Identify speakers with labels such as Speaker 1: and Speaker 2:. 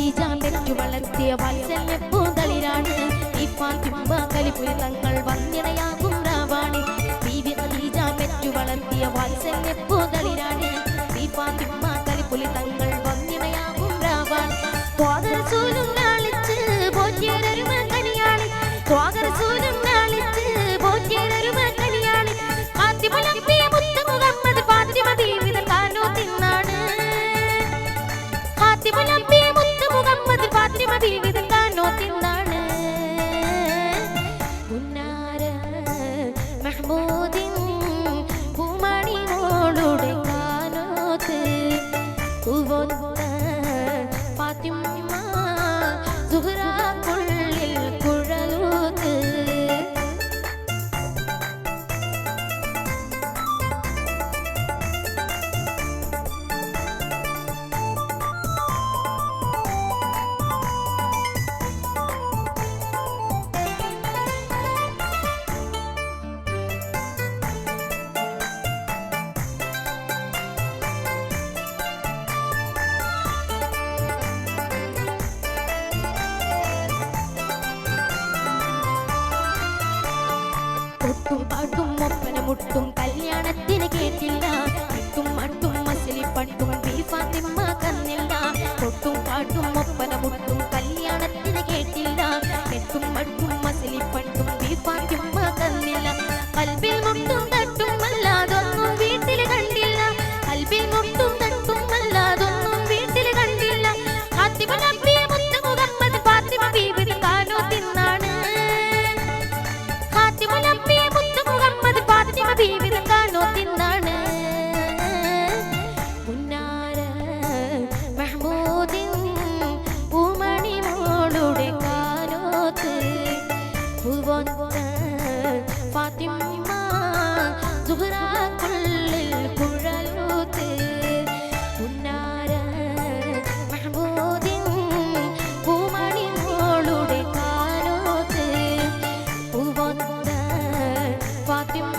Speaker 1: ഖദീജ പെറ്റു വളർത്തിയ വാത്സല്യ പൂന്തളിരാണ് ഈ ഫാത്തിമ കലിപ്പുലി തങ്ങൾ വന്നിടയാകും രാവാണ് ബീവി ഖദീജ പെറ്റു വളർത്തിയ വാത്സല്യ പൂന്തളിരാണ് ഈ ഫാത്തിമ കലിപ്പുലി തങ്ങൾ വന്നിടയാകും രാവാണ് സ്വാഗതസൂലും നാളിച്ച് പോറ്റിയൊരു മകനിയാണ് സ്വാഗതസൂലും നാളിച്ച് പോറ്റിയൊരു മകനിയാണ് ഫാത്തിമ നബിയെ മുത്ത് മുഹമ്മദ് ഫാത്തിമ ബീവി തക്കാനോ തിന്നാണ് ഫാത്തിമ നബിയെ മുത്ത് മുഹമ്മദ് ഫാത്തിമ ബീവി തക്കാനോ തിന്നാണ് പുന്നാര മഹ്മൂദിൻ പൂമണി മോളുടെ കാനോത്ത് പൂവൊത്ത ഫാത്തിമ സുഹ്റാക്കുള്ളിൽ കുഴലൂത്ത് ഒട്ടും പാട്ടും ഒപ്പന മുട്ടും കല്യാണത്തിന് കേട്ടില്ല ഇട്ടും മട്ടും മസിലി പട്ടും ഫാത്തിമ കന്നില്ല ഒട്ടും പാട്ടും ഒപ്പന മുട്ടും കല്യാണത്തിന് കേട്ടില്ല എട്ടും മട്ടും മസിലി പട്ടും ഫാത്തിമ കന്നില്ല കൽബിൽ മുട്ടും തട്ടും അല്ലാതൊന്നും വീട്ടിൽ കണ്ടില്ല കൽബിൽ മുട്ടും തട്ടും അല്ലാതൊന്നും വീട്ടിൽ കണ്ടില്ല ഫാത്തിമ നബിയെ മുത്ത് മുഹമ്മദ് ഫാത്തിമ ബീവി തക്കാനോ തിന്നാണ് ഫാത്തിമ നബിയെ മുത്ത് മുഹമ്മദ് ഫാത്തിമ ബീവി തക്കാനോ തിന്നാണ് പുന്നാര മഹ്മൂദിൻ പൂമണി മോളുടെ കാനോത്ത് പൂവൊത്ത ഫാത്തിമ സുഹ്റാക്കുള്ളിൽ കുഴലൂത്ത് പുന്നാര മഹ്മൂദിൻ പൂമണി മോളുടെ കാനോത്ത് പൂവൊത്ത ഫാത്തിമ